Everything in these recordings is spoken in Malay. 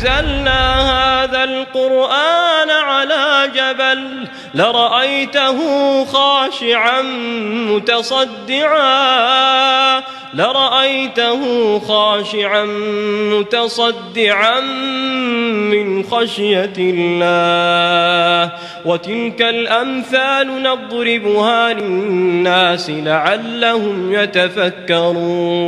أنزلنا هذا القرآن على جبل لرأيته خاشعا متصدعا من خشية الله وتلك الأمثال نضربها للناس لعلهم يتفكرون.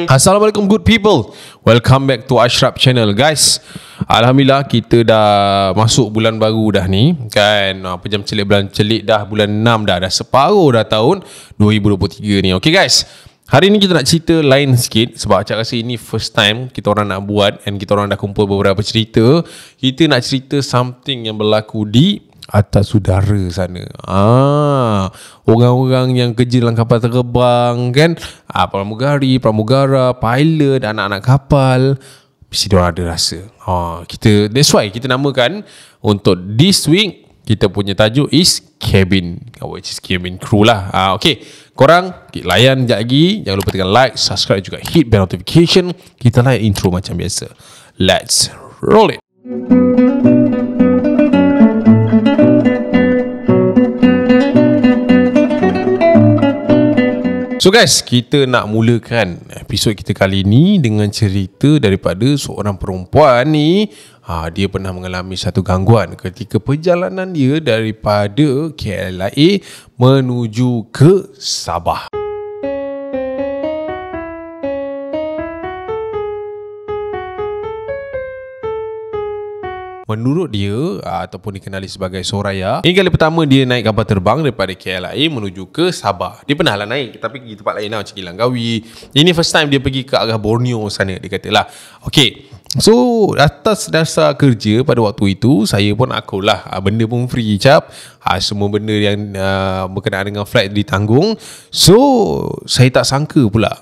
Assalamualaikum good people. Welcome back to Ashraf channel guys. Alhamdulillah kita dah masuk bulan baru dah ni kan. Pejam celik bulan celik dah bulan 6 dah separuh dah tahun 2023 ni. Okay guys, hari ni kita nak cerita lain sikit sebab Acak rasa ini first time kita orang nak buat and kita orang dah kumpul beberapa cerita. Kita nak cerita something yang berlaku di atas udara sana. Orang-orang yang kerja dalam kapal terbang kan, pramugara, pilot, anak-anak kapal, mesti diorang ada rasa. That's why kita namakan untuk this week kita punya tajuk is cabin, which is cabin crew lah. Okay, korang layan sekejap lagi. Jangan lupa tekan like, subscribe juga hit bell notification. Kita layan intro macam biasa. Let's roll it. So guys, kita nak mulakan episod kita kali ni dengan cerita daripada seorang perempuan ni. Dia pernah mengalami satu gangguan ketika perjalanan dia daripada KLIA menuju ke Sabah. Menurut dia ataupun dikenali sebagai Soraya, ini kali pertama dia naik kapal terbang daripada KLIA menuju ke Sabah. Dia pernah lah naik tapi pergi tempat lain lah, macam Langkawi. Ini first time dia pergi ke arah Borneo sana, dia kata lah. Okay, so atas dasar kerja pada waktu itu, saya pun akulah benda pun free cap. Semua benda yang berkenaan dengan flight ditanggung. So saya tak sangka pula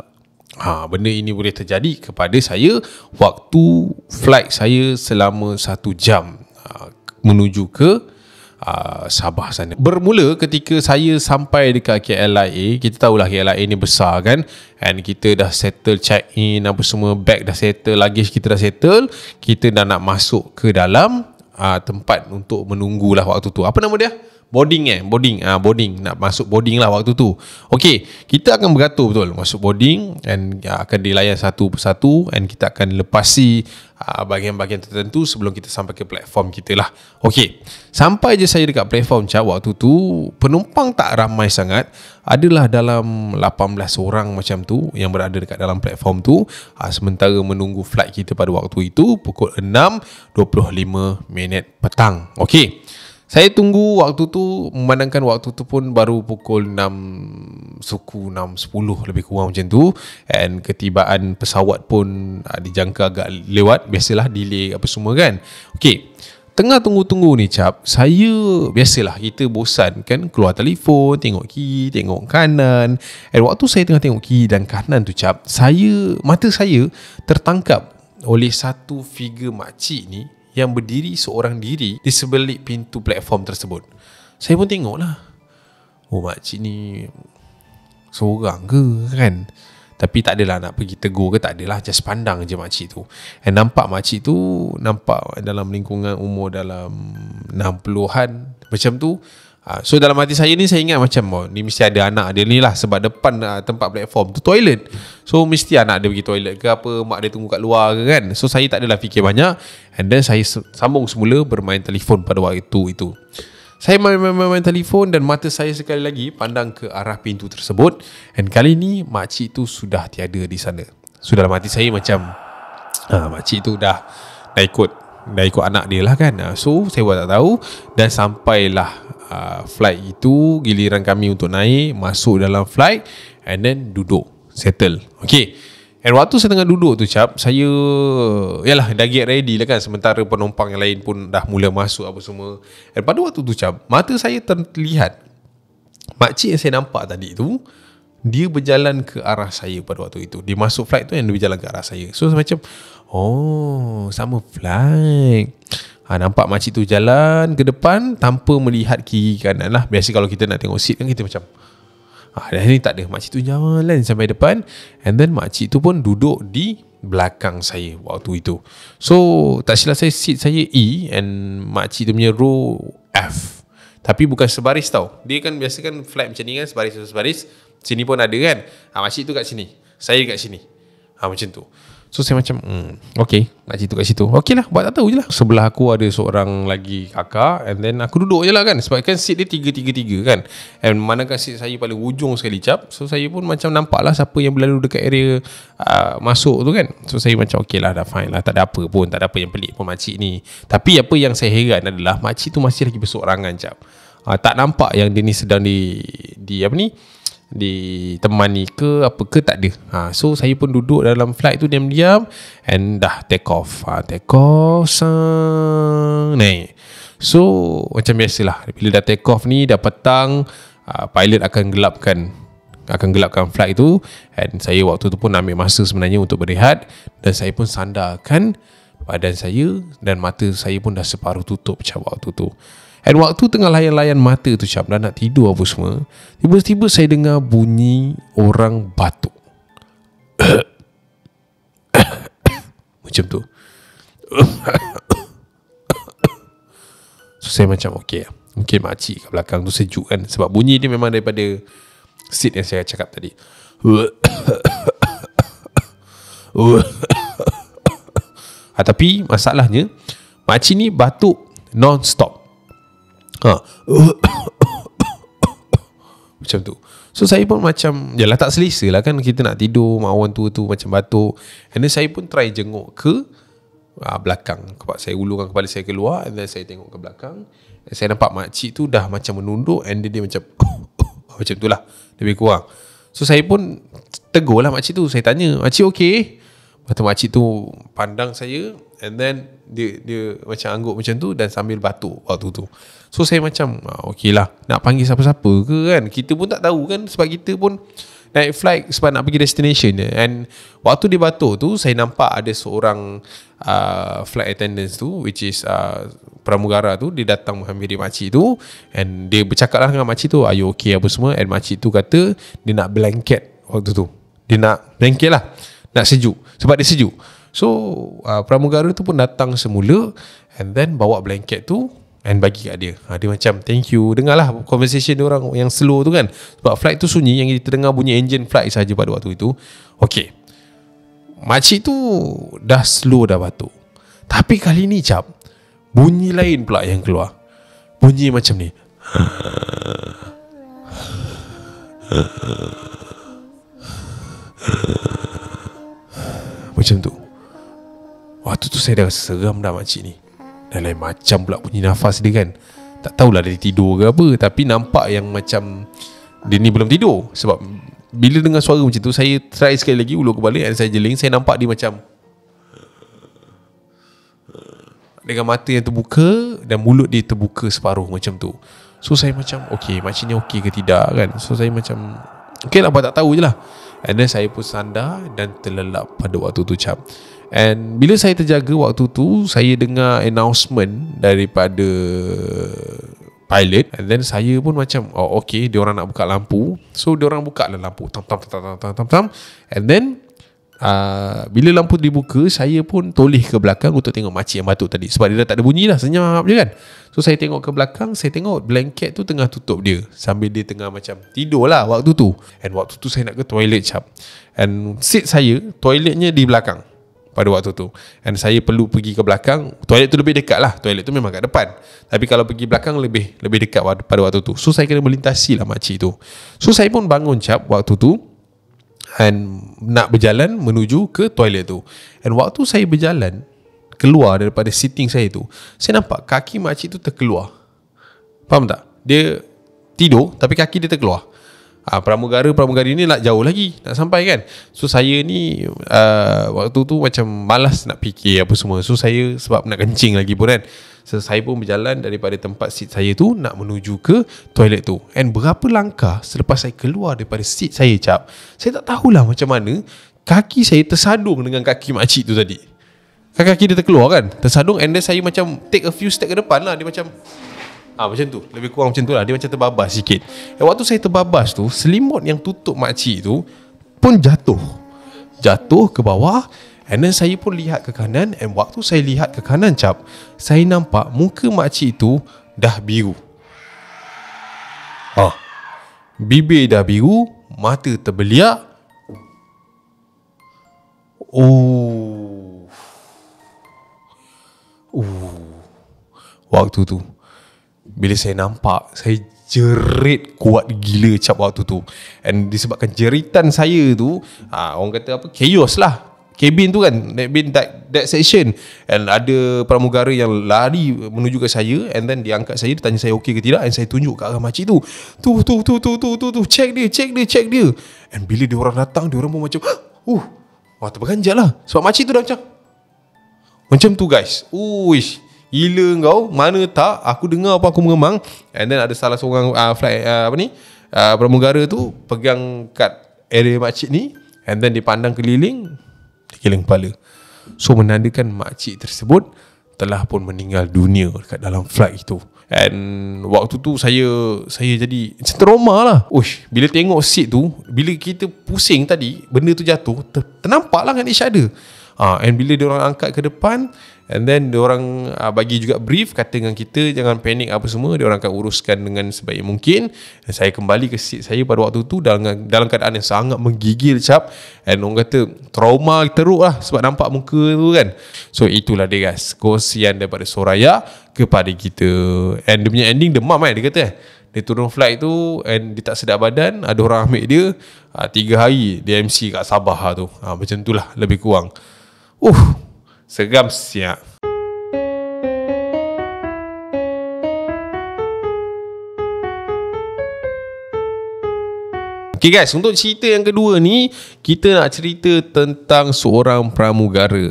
benda ini boleh terjadi kepada saya waktu flight saya selama 1 jam menuju ke Sabah sana. Bermula ketika saya sampai dekat KLIA. Kita tahulah KLIA ni besar kan, and kita dah settle check in apa semua, bag dah settle, luggage kita dah settle. Kita dah nak masuk ke dalam tempat untuk menunggulah waktu tu. Apa nama dia? Boarding. Nak masuk boarding lah waktu tu. Okay, kita akan beratur betul masuk boarding and akan dilayan satu persatu, and kita akan lepasi bahagian-bahagian tertentu sebelum kita sampai ke platform kita lah. Okay, sampai je saya dekat platform waktu tu penumpang tak ramai sangat. Adalah dalam 18 orang macam tu yang berada dekat dalam platform tu. Sementara menunggu flight kita pada waktu itu pukul 6.25 petang. Okay, saya tunggu waktu tu, memandangkan waktu tu pun baru pukul 6 suku 6.10 lebih kurang macam tu. And ketibaan pesawat pun dijangka agak lewat. Biasalah delay apa semua kan. Okay, tengah tunggu-tunggu ni cap, saya biasalah kita bosan kan, keluar telefon, tengok kiri, tengok kanan. And waktu saya tengah tengok kiri dan kanan tu cap, mata saya tertangkap oleh satu figure makcik ni yang berdiri seorang diri di sebelah pintu platform tersebut. Saya pun tengok lah, makcik ni seorang ke kan. Tapi tak adalah nak pergi tegur ke, tak adalah, just pandang je makcik tu. And nampak makcik tu dalam lingkungan umur dalam 60-an macam tu. So dalam hati saya ni, saya ingat macam ni mesti ada anak dia ni lah, sebab depan tempat platform tu toilet. So mesti anak dia pergi toilet ke apa, mak dia tunggu kat luar ke kan. So saya tak adalah fikir banyak. And then saya sambung semula bermain telefon pada waktu itu. Saya main telefon dan mata saya sekali lagi pandang ke arah pintu tersebut. And kali ni makcik tu sudah tiada di sana. So dalam hati saya macam makcik tu dah ikut anak dia lah kan. So saya pun tak tahu. Dan sampailah flight itu, giliran kami untuk naik, masuk dalam flight and then duduk, settle. Okay, and waktu saya tengah duduk tu cap, saya dah get ready lah kan. Sementara penumpang yang lain pun dah mula masuk apa semua. And pada waktu tu cap, mata saya terlihat makcik yang saya nampak tadi tu, dia berjalan ke arah saya pada waktu itu. Dia masuk flight tu and dia berjalan ke arah saya. So saya macam, sama flight. Nampak makcik tu jalan ke depan tanpa melihat kiri kanan lah. Biasa kalau kita nak tengok seat kan, kita macam dan ni tak ada. Makcik tu jalan sampai depan, and then makcik tu pun duduk di belakang saya waktu itu. So tak silap saya, seat saya E and makcik tu punya row F. Tapi bukan sebaris tau. Dia kan biasa kan flight macam ni kan, sebaris. Sini pun ada kan. Makcik tu kat sini, saya kat sini. Macam tu. So saya macam okay, makcik tu kat situ, okay lah, buat tak tahu je lah. Sebelah aku ada seorang lagi kakak, and then aku duduk je lah kan. Sebab kan seat dia 3-3-3 kan. And manakah seat saya paling ujung sekali cap. So saya pun macam nampak lah siapa yang berlalu dekat area masuk tu kan. So saya macam okay lah, dah fine lah, tak ada apa pun, tak ada apa yang pelik pun makcik ni. Tapi apa yang saya heran adalah makcik tu masih lagi bersorangan cap. Tak nampak yang dia ni sedang di apa ni, ditemani ke apa ke, tak ada. So saya pun duduk dalam flight tu diam-diam, and dah take off naik. So macam biasalah, bila dah take off ni dah petang, pilot akan gelapkan flight tu. And saya waktu tu pun ambil masa sebenarnya untuk berehat, dan saya pun sandarkan badan saya, dan mata saya pun dah separuh tutup macam waktu tu. And waktu tengah layan-layan mata tu cap, dah nak tidur apa semua, tiba-tiba saya dengar bunyi orang batuk. Macam tu. So saya macam okay, mungkin makcik kat belakang tu sejuk kan. Sebab bunyi dia memang daripada seat yang saya cakap tadi. Tapi masalahnya makcik ni batuk non-stop. Macam tu. So saya pun macam, yalah tak selesa lah kan, kita nak tidur, mak orang tua tu macam batuk. And then saya pun try jenguk ke belakang. Saya ulurkan kepala saya keluar, and then saya tengok ke belakang, and saya nampak makcik tu dah macam menunduk, and dia macam macam tu lah, lebih kurang. So saya pun tegur lah makcik tu. Saya tanya, makcik okay? Lepas tu makcik tu pandang saya, and then dia macam angguk macam tu, dan sambil batuk waktu tu. So saya macam okey lah, nak panggil siapa-siapa ke kan, kita pun tak tahu kan. Sebab kita pun naik flight sebab nak pergi destination. And waktu dia batuk tu, saya nampak ada seorang flight attendants tu, which is pramugara tu, dia datang menghampiri makcik tu, and dia bercakap lah dengan makcik tu, are you okay apa semua. And makcik tu kata dia nak blanket waktu tu. Dia nak blanket lah, nak sejuk, sebab dia sejuk. So pramugara tu pun datang semula, and then bawa blanket tu and bagi kat dia. Dia macam thank you. Dengarlah conversation dia orang yang slow tu kan. Sebab flight tu sunyi, yang kita dengar bunyi engine flight saja pada waktu itu. Okay, makcik tu dah slow dah batuk. Tapi kali ni cap, bunyi lain pula yang keluar. Bunyi macam ni. Macam tu. Waktu tu saya dah seram dah makcik ni. Dan lain macam pula bunyi nafas dia kan. Tak tahulah dia tidur ke apa, tapi nampak yang macam dia ni belum tidur. Sebab bila dengar suara macam tu, saya try sekali lagi ulur kepala, dan saya jeling, saya nampak dia macam dengan mata yang terbuka dan mulut dia terbuka separuh macam tu. So saya macam okay, makcik ni okay ke tidak kan. So saya macam okay lah, buat tak tahu je lah. And then saya pun sandar dan terlelap pada waktu tu cap. And bila saya terjaga waktu tu, saya dengar announcement daripada pilot. And then saya pun macam okay, dia orang nak buka lampu. So dia orang buka lah lampu, tam. And then bila lampu dibuka, saya pun toleh ke belakang untuk tengok makcik yang batuk tadi. Sebab dia dah tak ada bunyi dah, senyap je kan. So saya tengok ke belakang, saya tengok blanket tu tengah tutup dia, sambil dia tengah macam tidur lah waktu tu. And waktu tu saya nak ke toilet cap. And seat saya, toiletnya di belakang pada waktu tu. And saya perlu pergi ke belakang. Toilet tu lebih dekat lah, toilet tu memang kat depan. Tapi kalau pergi belakang lebih dekat pada waktu tu. So saya kena melintasi lah makcik tu. So saya pun bangun cap waktu tu, and nak berjalan menuju ke toilet tu. And waktu saya berjalan keluar daripada seating saya tu, saya nampak kaki makcik tu terkeluar. Faham tak? Dia tidur tapi kaki dia terkeluar. Pramugari ni nak jauh lagi, nak sampai kan. So saya ni waktu tu macam malas nak fikir apa semua. So saya sebab nak kencing lagi pun kan. So saya pun berjalan daripada tempat seat saya tu nak menuju ke toilet tu. And berapa langkah selepas saya keluar daripada seat saya cap, saya tak tahulah macam mana kaki saya tersadung dengan kaki makcik tu tadi. Kaki dia terkeluar kan, tersadung. And then saya macam take a few step ke depan lah. Dia macam macam tu, lebih kurang macam tu lah. Dia macam terbabas sikit. Waktu saya terbabas tu, selimut yang tutup makcik tu pun jatuh ke bawah. And then saya pun lihat ke kanan, and waktu saya lihat ke kanan cap, saya nampak muka makcik itu dah biru. Bibir dah biru, mata terbeliak. Waktu tu bila saya nampak, saya jerit kuat gila cap waktu tu. And disebabkan jeritan saya tu, orang kata apa, chaos lah cabin tu kan, that section. And ada pramugara yang lari menuju ke saya, and then dia angkat saya, dia tanya saya okey ke tidak, and saya tunjuk ke arah makcik tu. Tu check dia. And bila dia orang datang, dia orang pun macam wah terperanjat lah, sebab makcik tu dah macam tu guys. Uish, gila kau. Mana tak, aku dengar apa, aku mengemang. And then ada salah seorang pramugara tu pegang kat area makcik ni, and then dia pandang keliling, dia geleng kepala. So menandakan makcik tersebut telah pun meninggal dunia dekat dalam flight itu. And waktu tu saya jadi macam trauma lah. Uish, bila tengok seat tu, bila kita pusing tadi, benda tu jatuh, ternampak lah dengan each other. And bila diorang angkat ke depan, and then diorang bagi juga brief, kata dengan kita jangan panik apa semua, diorang akan uruskan dengan sebaik mungkin. Dan saya kembali ke seat saya pada waktu tu dalam keadaan yang sangat menggigil cap. And orang kata trauma teruk lah sebab nampak muka tu kan. So itulah dia guys, kongsian daripada Soraya kepada kita. And dia punya ending demam kan, dia kata dia turun flight tu, and dia tak sedar badan, ada orang ambil dia 3 hari dia MC kat Sabah tu. Macam tu lah lebih kurang. Seram siap. Okay guys, untuk cerita yang kedua ni, kita nak cerita tentang seorang pramugara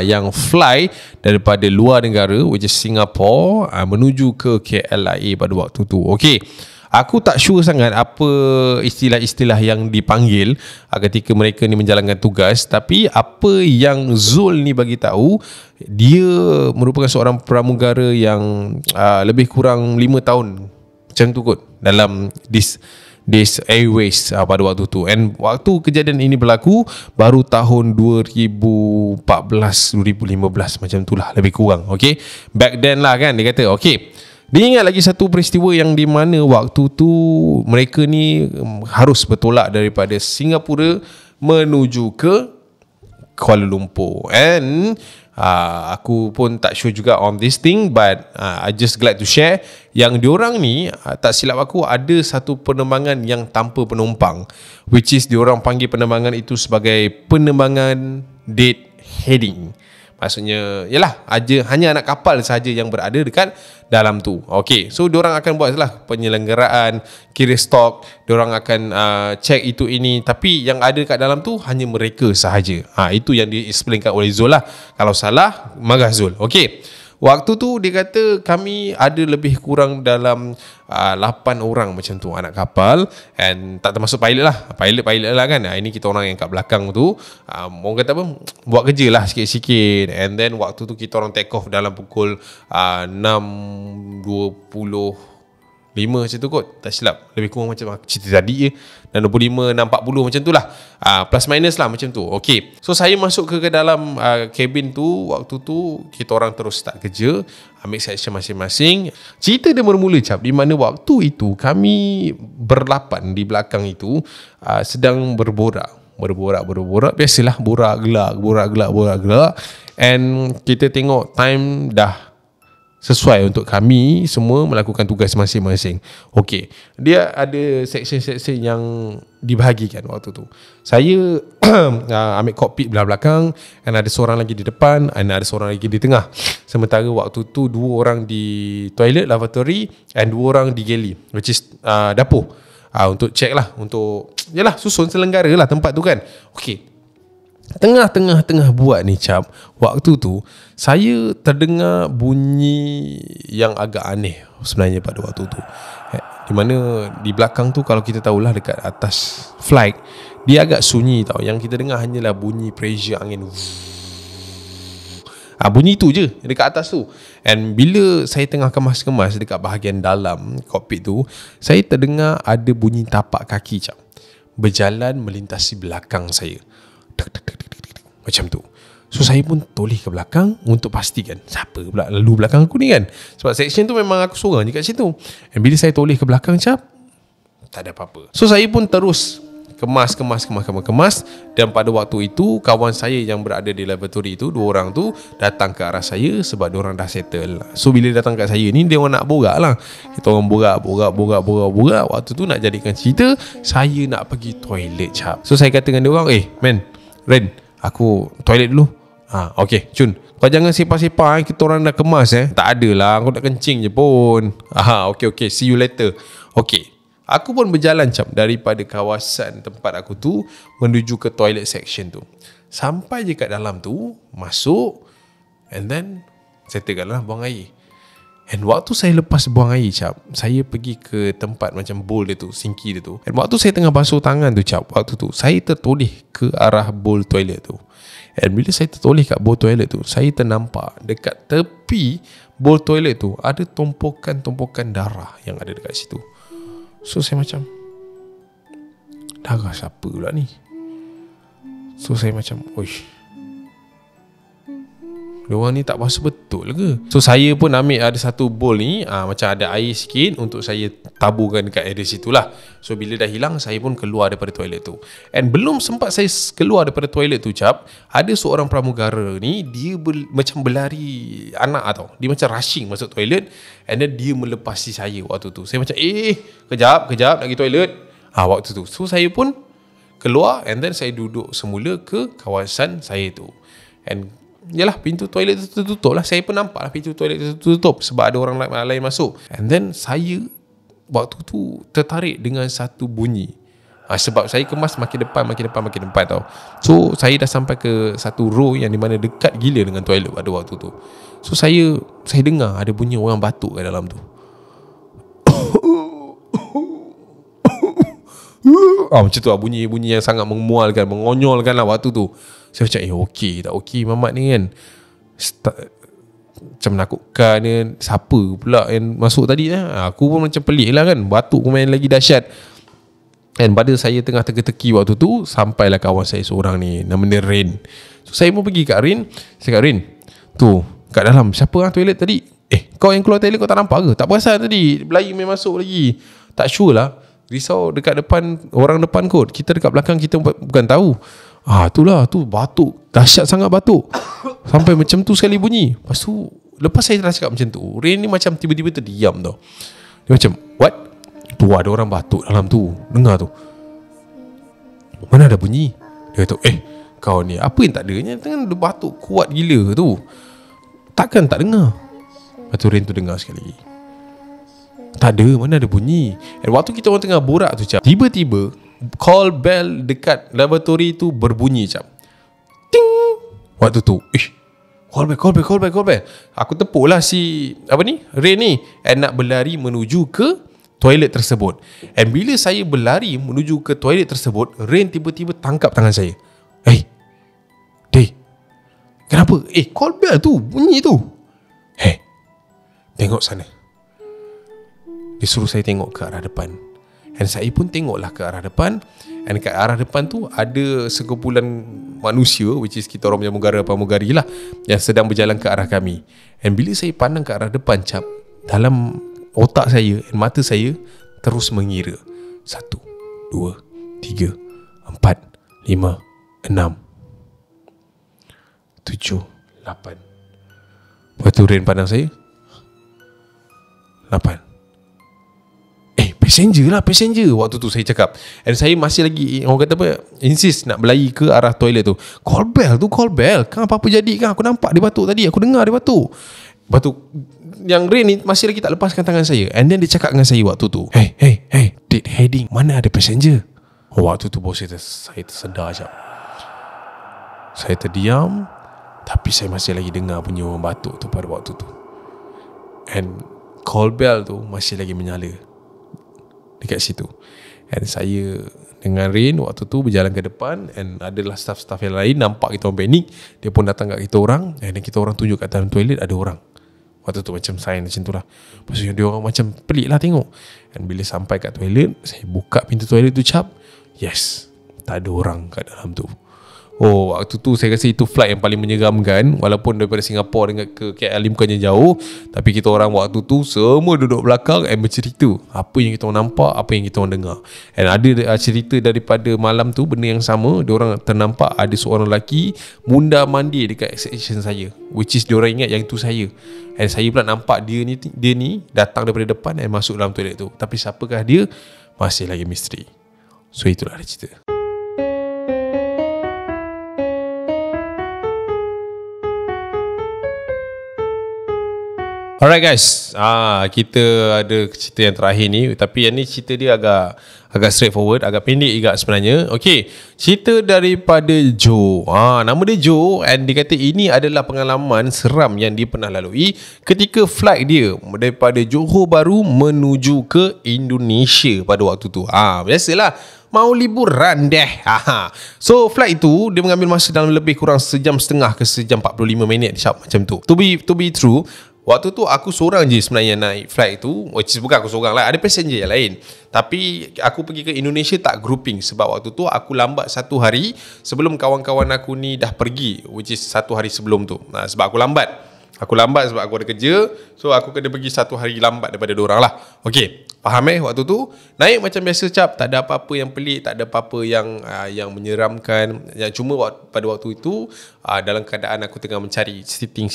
yang fly daripada luar negara, which is Singapore, menuju ke KLIA pada waktu tu. Okay, aku tak sure sangat apa istilah-istilah yang dipanggil ketika mereka ni menjalankan tugas, tapi apa yang Zul ni bagi tahu, dia merupakan seorang pramugara yang lebih kurang 5 tahun macam tu kot dalam this Airways pada waktu tu. And waktu kejadian ini berlaku baru tahun 2014 2015 macam tu lah lebih kurang. Okay, back then lah kan, dia kata. Okay, dia ingat lagi satu peristiwa yang di mana waktu tu mereka ni harus bertolak daripada Singapura menuju ke Kuala Lumpur. And aku pun tak sure juga on this thing, but I just glad to share yang diorang ni, tak silap aku, ada satu penerbangan yang tanpa penumpang, which is diorang panggil penerbangan itu sebagai penerbangan dead heading. Maksudnya yalah, hanya anak kapal sahaja yang berada dekat dalam tu. Okay, so diorang akan buat lah penyelenggaraan, kira stok, diorang akan check itu ini, tapi yang ada kat dalam tu hanya mereka sahaja. Itu yang di-explainkan oleh Zul lah. Kalau salah, marah Zul. Okay, waktu tu dia kata kami ada lebih kurang dalam 8 orang macam tu anak kapal, and tak termasuk pilot lah. Pilot lah kan. Ini kita orang yang kat belakang tu, orang kata apa, buat kerja lah sikit-sikit. And then waktu tu kita orang take off dalam pukul 6.25 macam tu kot, tak silap. Lebih kurang macam cerita tadi je, dan 25, 6.40 macam tu lah, plus minus lah macam tu. Okay, so saya masuk ke dalam cabin tu. Waktu tu kita orang terus start kerja, ambil section masing-masing. Cerita dia bermula cap, di mana waktu itu kami berlapan di belakang itu sedang berborak. Biasalah, borak gelak. And kita tengok time dah sesuai untuk kami semua melakukan tugas masing-masing. Okey, dia ada section-section yang dibahagikan waktu tu. Saya ambil cockpit belah belakang, dan ada seorang lagi di depan, dan ada seorang lagi di tengah. Sementara waktu tu 2 orang di toilet lavatory, and 2 orang di galley, which is dapur, untuk check lah, untuk yalah susun selenggara lah tempat tu kan. Okey, Tengah buat ni cap, waktu tu saya terdengar bunyi yang agak aneh sebenarnya pada waktu tu. Di mana di belakang tu, kalau kita tahulah dekat atas flight, dia agak sunyi tau. Yang kita dengar hanyalah bunyi pressure angin. Bunyi tu je dekat atas tu. And bila saya tengah kemas-kemas dekat bahagian dalam kokpit tu, saya terdengar ada bunyi tapak kaki cap, berjalan melintasi belakang saya. Macam tu. So saya pun toleh ke belakang untuk pastikan siapa pula lalu belakang aku ni kan. Sebab section tu memang aku seorang je kat situ. And bila saya toleh ke belakang cap, tak ada apa-apa. So saya pun terus kemas. Dan pada waktu itu kawan saya yang berada di laboratory itu, 2 orang tu datang ke arah saya sebab diorang dah settle. So bila datang kat saya ni, dia orang nak borak lah. Kita orang borak. Waktu tu nak jadikan cerita, saya nak pergi toilet cap. So saya kata dengan dia orang, man, Ren, aku toilet dulu. Okay, Cun, kau jangan sepah-sepah, kita orang dah kemas. Tak adalah, aku nak kencing je pun. Okay, see you later. Okay, aku pun berjalan cap daripada kawasan tempat aku tu menuju ke toilet section tu. Sampai je kat dalam tu, masuk, and then settle kat dalam buang air. And waktu saya lepas buang air cap, saya pergi ke tempat macam bowl dia tu, sinki dia tu. And waktu saya tengah basuh tangan tu cap, waktu tu saya tertoleh ke arah bowl toilet tu. And bila saya tertoleh kat bowl toilet tu, saya ternampak dekat tepi bowl toilet tu ada tumpukan-tumpukan darah yang ada dekat situ. So saya macam, darah siapa pula ni? So saya macam, oish, diorang ni tak basuh betul ke? So saya pun ambil ada satu bowl ni, macam ada air sikit untuk saya taburkan dekat area situ lah. So bila dah hilang, saya pun keluar daripada toilet tu. And belum sempat saya keluar daripada toilet tu cap, ada seorang pramugara ni, dia macam berlari anak tau. Dia macam rushing masuk toilet, and then dia melepasi saya waktu tu. Saya macam kejap nak pergi toilet. Waktu tu, so saya pun keluar, and then saya duduk semula ke kawasan saya tu. And yalah, pintu toilet tu tertutup lah. Saya pun nampak lah pintu toilet tu tertutup sebab ada orang lain masuk. And then saya waktu tu tertarik dengan satu bunyi. Sebab saya kemas makin depan tau. So saya dah sampai ke satu row yang di mana dekat gila dengan toilet pada waktu tu. So saya dengar ada bunyi orang batuk kat dalam tu. Macam tu lah, bunyi yang sangat memualkan, mengonyolkan lah waktu tu. Saya macam okey tak okey mamat ni kan. Macam menakutkan kan. Siapa pula yang masuk tadi Aku pun macam pelik lah kan. Batuk pun main lagi dahsyat. Dan pada saya tengah teka-teki waktu tu, sampailah kawan saya seorang ni, namanya Rin. So saya pun pergi kat Rin. Saya kat Rin, tu kat dalam siapa toilet tadi? Kau yang keluar toilet kau tak nampak ke? Tak perasan tadi Belai main masuk lagi? Tak sure lah. Risau dekat depan, orang depan kot. Kita dekat belakang, kita bukan tahu. Itulah, tu batuk, dahsyat sangat batuk. Sampai macam tu sekali bunyi. Lepas saya dah cakap macam tu, Rain ni macam tiba-tiba terdiam tau. Dia macam, what? Tu ada orang batuk dalam tu. Dengar tu, mana ada bunyi? Dia kata, kau ni apa yang tak adanya? Tengah ada batuk kuat gila tu. Takkan tak dengar? Lepas tu Rain tu dengar sekali lagi. Tak ada, mana ada bunyi. Dan waktu kita orang tengah borak tu cap, tiba-tiba call bell dekat laboratory tu berbunyi cap. Ting. Waktu tu call bell. Aku tepuk lah si Ray ni, and nak berlari menuju ke toilet tersebut. And bila saya berlari menuju ke toilet tersebut, Ray tiba-tiba tangkap tangan saya. Dey, kenapa? Call bell tu bunyi tu. Tengok sana. Dia suruh saya tengok ke arah depan. Dan saya pun tengoklah ke arah depan. Dan kat arah depan tu ada sekumpulan manusia, which is kita orang punya pramugari lah, yang sedang berjalan ke arah kami. Dan bila saya pandang ke arah depan cap, dalam otak saya dan mata saya terus mengira 1, 2, 3, 4, 5, 6, 7, 8. Lepas tu Ren pandang saya, 8. Passenger waktu tu saya cakap. Dan saya masih lagi, orang kata apa, insist nak berlari ke arah toilet tu. Call bell. Kan apa-apa jadi kan? Aku nampak dia batuk tadi, aku dengar dia batuk. Lepas tu yang Ray ni masih lagi tak lepaskan tangan saya. And then dia cakap dengan saya waktu tu, Hey, dead heading, mana ada passenger? Waktu tu bos saya tersedar sekejap. Saya terdiam, tapi saya masih lagi dengar bunyi orang batuk tu pada waktu tu. And call bell tu masih lagi menyala dekat situ. And saya dengan Rain waktu tu berjalan ke depan, and adalah staff-staff yang lain nampak kita orang panik. Dia pun datang kat kita orang, and kita orang tunjuk kat dalam toilet ada orang. Waktu tu macam sign macam tu lah. Lepas tu dia orang macam pelik lah tengok. And bila sampai kat toilet, saya buka pintu toilet tu cap. Yes, tak ada orang kat dalam tu. Oh, waktu tu saya rasa itu flight yang paling menyeramkan. Walaupun daripada Singapura dengan ke KL bukannya jauh, tapi kita orang waktu tu semua duduk belakang and bercerita apa yang kita orang nampak, apa yang kita orang dengar. And ada cerita daripada malam tu benda yang sama. Diorang ternampak ada seorang lelaki mundar mandir dekat section saya, which is diorang ingat yang itu saya. And saya pula nampak dia ni datang daripada depan dan masuk dalam toilet tu. Tapi siapakah dia? Masih lagi misteri. So itulah dia cerita. Alright guys, kita ada cerita yang terakhir ni. Tapi yang ni cerita dia agak straightforward, agak pendek juga sebenarnya. Okay, cerita daripada Joe. Nama dia Joe, and dia kata ini adalah pengalaman seram yang dia pernah lalui ketika flight dia daripada Johor Bahru menuju ke Indonesia pada waktu tu. Biasalah, mau liburan deh. So flight itu dia mengambil masa dalam lebih kurang sejam setengah ke sejam 45 minit macam tu. To be true, waktu tu aku seorang je sebenarnya naik flight tu. Which is bukan aku seorang lah, ada passenger yang lain. Tapi aku pergi ke Indonesia tak grouping, sebab waktu tu aku lambat 1 hari sebelum kawan-kawan aku ni dah pergi, which is 1 hari sebelum tu. Sebab aku lambat sebab aku ada kerja. So aku kena pergi 1 hari lambat daripada diorang lah. Okay, faham waktu tu naik macam biasa cap. Tak ada apa-apa yang pelik, tak ada apa-apa yang menyeramkan. Yang cuma pada waktu itu dalam keadaan aku tengah mencari sitting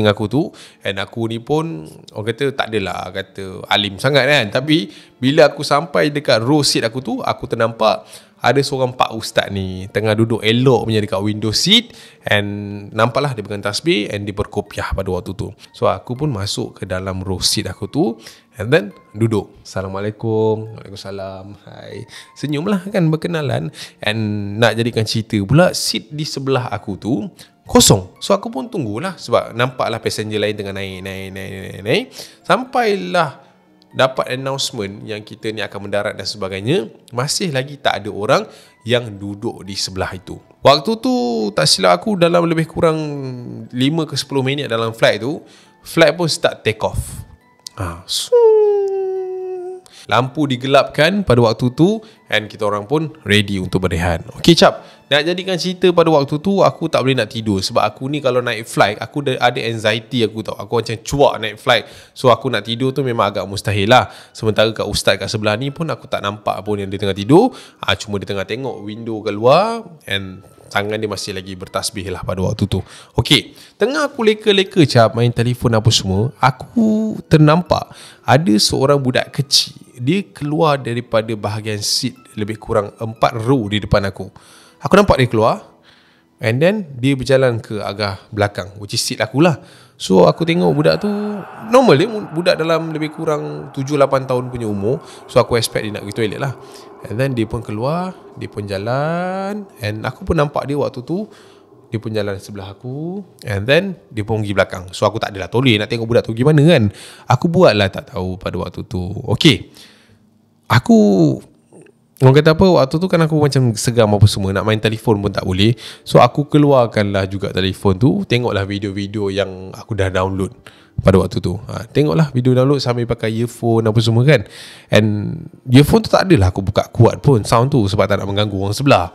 aku tu. And aku ni pun orang kata tak adalah kata alim sangat kan. Tapi bila aku sampai dekat row seat aku tu, aku ternampak ada seorang pak ustaz ni tengah duduk elok punya dekat window seat. And nampaklah dia pegang tasbih and dia berkopiah pada waktu tu. So aku pun masuk ke dalam row seat aku tu, and then duduk. Assalamualaikum. Waalaikumsalam. Hai. Senyumlah kan, berkenalan. And nak jadikan cerita pula, seat di sebelah aku tu kosong. So aku pun tunggulah, sebab nampaklah passenger lain tengah naik. Sampailah dapat announcement yang kita ni akan mendarat dan sebagainya. Masih lagi tak ada orang yang duduk di sebelah itu. Waktu tu tak silap aku dalam lebih kurang 5 ke 10 minit dalam flight tu, flight pun start take off. Lampu digelapkan pada waktu tu, and kita orang pun ready untuk berehat. Okay cap, nak jadikan cerita pada waktu tu aku tak boleh nak tidur. Sebab aku ni kalau naik flight, aku ada anxiety aku tahu. Aku macam cuak naik flight. So aku nak tidur tu memang agak mustahil lah. Sementara kat ustaz kat sebelah ni pun aku tak nampak pun yang dia tengah tidur. Cuma dia tengah tengok window keluar, and tangan dia masih lagi bertasbih lah pada waktu tu. Okay, tengah aku leka-leka cap main telefon apa semua, aku ternampak ada seorang budak kecil. Dia keluar daripada bahagian seat lebih kurang 4 row di depan aku. Aku nampak dia keluar, and then dia berjalan ke arah belakang, which is seat aku lah. So aku tengok budak tu normal, dia budak dalam lebih kurang 7-8 tahun punya umur. So aku expect dia nak pergi toilet lah. And then dia pun keluar, dia pun jalan, and aku pun nampak dia waktu tu. Dia pun jalan sebelah aku, and then dia pun pergi belakang. So aku tak adalah toleh nak tengok budak tu gimana kan. Aku buatlah tak tahu pada waktu tu. Okay, aku, orang kata apa, waktu tu kan aku macam seram apa semua, nak main telefon pun tak boleh. So aku keluarkanlah juga telefon tu, tengoklah video-video yang aku dah download pada waktu tu. Tengoklah video download sambil pakai earphone apa semua kan. And earphone tu tak adalah aku buka kuat pun sound tu, sebab tak nak mengganggu orang sebelah.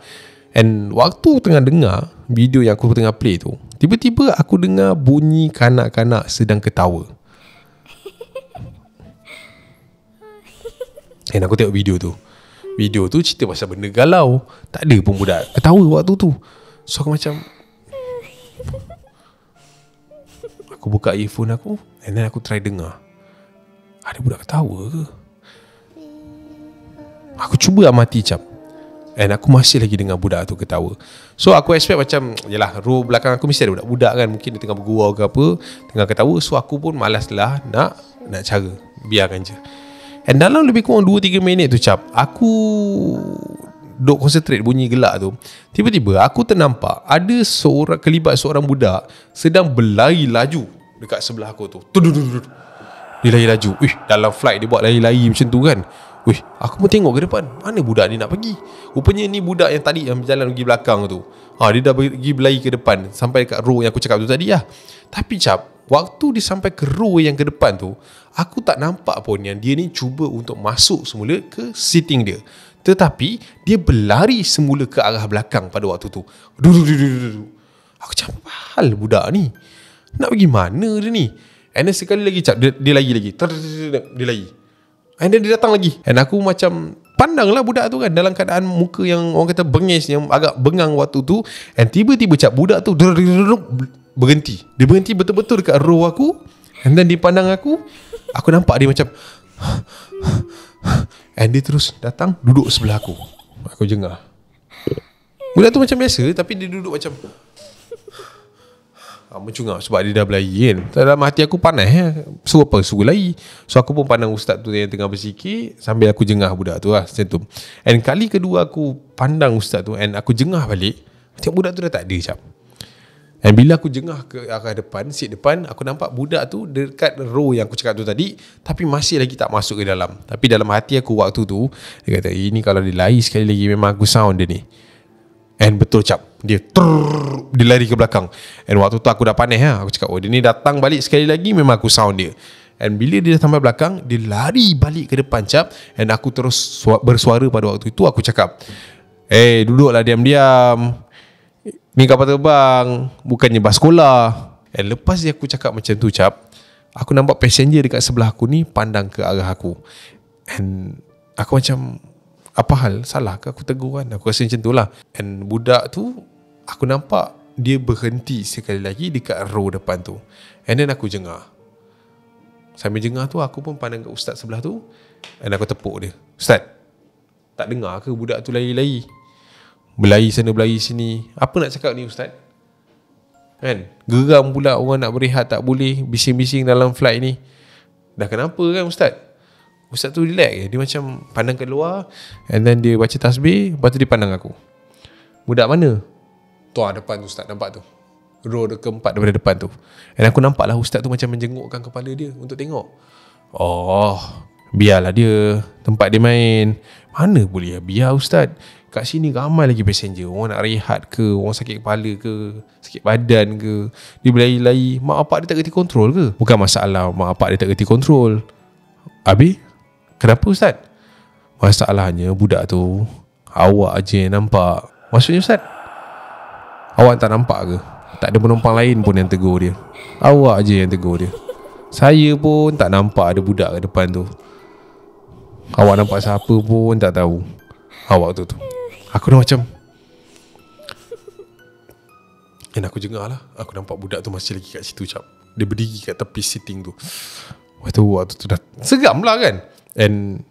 And waktu tengah dengar video yang aku tengah play tu, tiba-tiba aku dengar bunyi kanak-kanak sedang ketawa. And aku tengok video tu. Video tu cerita pasal benda galau. Tak ada pun budak ketawa waktu tu. So aku macam, aku buka earphone aku, and then aku try dengar, ada budak ketawa ke? Aku cuba amati cap, and aku masih lagi dengar budak tu ketawa. So aku expect macam, yelah, row belakang aku mesti ada budak-budak kan, mungkin dia tengah bergurau ke apa, tengah ketawa. So aku pun malas lah nak cara, biarkan je. And dalam lebih kurang 2-3 minit tu cap, aku duk concentrate bunyi gelak tu. Tiba-tiba aku ternampak ada kelibat seorang budak sedang berlari laju dekat sebelah aku tu. Dia lari laju. Dalam flight dia buat lari-lari macam tu kan. Aku pun tengok ke depan, mana budak ni nak pergi. Rupanya ni budak yang tadi yang berjalan pergi belakang tu. Dia dah pergi berlari ke depan sampai kat row yang aku cakap tu tadi lah. Tapi cap, waktu dia sampai ke row yang ke depan tu, aku tak nampak pun yang dia ni cuba untuk masuk semula ke seating dia. Tetapi dia berlari semula ke arah belakang pada waktu tu. Duduk. Aku macam, apa hal budak ni? Nak pergi mana dia ni? And then sekali lagi dia lagi. Dia lagi. And then dia datang lagi. And aku macam pandanglah budak tu kan dalam keadaan muka yang orang kata bengis, yang agak bengang waktu tu. And tiba-tiba budak tu berhenti. Dia berhenti betul-betul dekat row aku. And then dia pandang aku. Aku nampak dia macam and dia terus datang duduk sebelah aku. Aku jengah. Budak tu macam biasa, tapi dia duduk macam mencungap sebab dia dah berlari kan. Dalam hati aku panas suruh lari. So aku pun pandang ustaz tu yang tengah bersikir sambil aku jengah budak tu lah, macam tu. And kali kedua aku pandang ustaz tu and aku jengah balik, macam budak tu dah tak ada cap. And bila aku jengah ke arah depan, seat depan, aku nampak budak tu dekat row yang aku cakap tu tadi, tapi masih lagi tak masuk ke dalam. Tapi dalam hati aku waktu tu, dia kata, ini kalau dia lari sekali lagi memang aku sound dia ni. And betul cap, dia lari ke belakang. And waktu tu aku dah panik aku cakap, oh dia ni datang balik sekali lagi memang aku sound dia. And bila dia sampai belakang, dia lari balik ke depan cap. And aku terus bersuara pada waktu itu, aku cakap, duduklah diam-diam, ni kapal terbang, bukannya bas sekolah. And lepas dia aku cakap macam tu cap, aku nampak passenger dekat sebelah aku ni pandang ke arah aku. And aku macam, apa hal? Salah ke aku tegur kan? Aku rasa macam tu lah. And budak tu, aku nampak dia berhenti sekali lagi dekat row depan tu. And then aku jengah. Sambil jengah tu, aku pun pandang ke ustaz sebelah tu. And aku tepuk dia. Ustaz, tak dengar ke budak tu lari-lari? Berlari sana, berlari sini. Apa nak cakap ni ustaz? Kan? Geram pula orang nak berehat tak boleh. Bising-bising dalam flight ni. Dah kenapa kan ustaz? Ustaz tu relax je. Dia macam pandang ke luar. And then dia baca tasbih. Lepas tu dia pandang aku. Budak mana? Tu depan tu ustaz. Nampak tu? Row keempat daripada depan tu. And aku nampak lah ustaz tu macam menjengukkan kepala dia untuk tengok. Oh, biarlah dia. Tempat dia main. Mana boleh biar ustaz. Kat sini ramai lagi passenger. Orang nak rehat ke, orang sakit kepala ke, sakit badan ke, dia berlari-lari. Mak bapak dia tak kerti kontrol ke? Bukan masalah mak bapak dia tak kerti kontrol. Habis, kenapa ustaz? Masalahnya budak tu awak aje yang nampak. Maksudnya ustaz, awak tak nampak ke? Tak ada penumpang lain pun yang tegur dia. Awak aje yang tegur dia. Saya pun tak nampak ada budak kat depan tu. Awak nampak siapa pun tak tahu. Awak tu aku dah macam, dan aku jengah lah. Aku nampak budak tu masih lagi kat situ cap. Dia berdiri kat tepi sitting tu. Waktu tu dah seram lah kan. And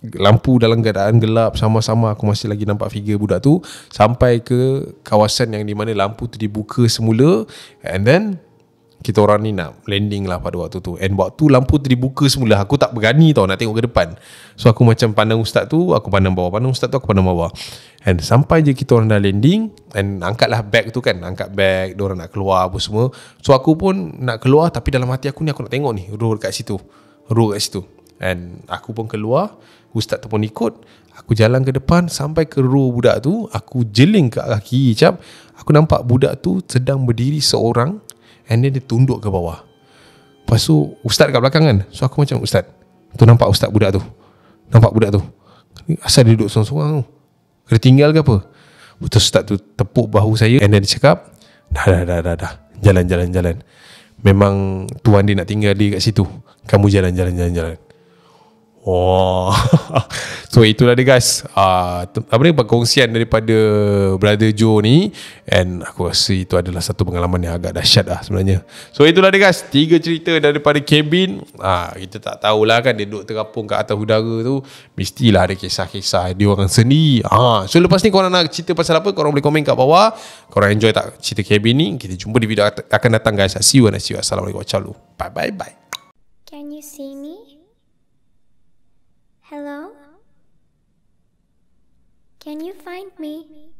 lampu dalam keadaan gelap, sama-sama aku masih lagi nampak figure budak tu sampai ke kawasan yang di mana lampu tu dibuka semula. And then kita orang ni nak landing lah pada waktu tu. And waktu lampu tu dibuka semula, aku tak berani tau nak tengok ke depan. So aku macam pandang ustaz tu, aku pandang bawah, pandang ustaz tu, aku pandang bawah. And sampai je kita orang dah landing, and angkatlah bag tu kan, angkat bag, diorang nak keluar apa semua. So aku pun nak keluar, tapi dalam hati aku ni aku nak tengok ni row kat situ. And aku pun keluar, ustaz tu pun ikut. Aku jalan ke depan sampai ke row budak tu. Aku jeling ke arah kiri cap. Aku nampak budak tu sedang berdiri seorang. And then dia tunduk ke bawah. Lepas tu ustaz kat belakang kan. So aku macam, ustaz, tu nampak ustaz budak tu? Nampak budak tu? Asal dia duduk sorang-sorang tu? Kena tinggal ke apa? Betul ustaz tu tepuk bahu saya. And then dia cakap, Dah Jalan. Memang tuan dia nak tinggal dia kat situ. Kamu jalan. Oh. So itulah dia guys, perkongsian daripada Brother Joe ni. And aku rasa itu adalah satu pengalaman yang agak dahsyat lah sebenarnya. So itulah dia guys, 3 cerita daripada kabin. Kita tak tahulah kan, dia duduk terapung kat atas udara tu, mestilah ada kisah-kisah dia orang sendiri. So lepas ni korang nak cerita pasal apa, korang boleh komen kat bawah. Korang enjoy tak cerita kabin ni? Kita jumpa di video akan datang guys. See you. Assalamualaikum warahmatullahi wabarakatuh. Bye. Can you see me? Hello? Can you find me?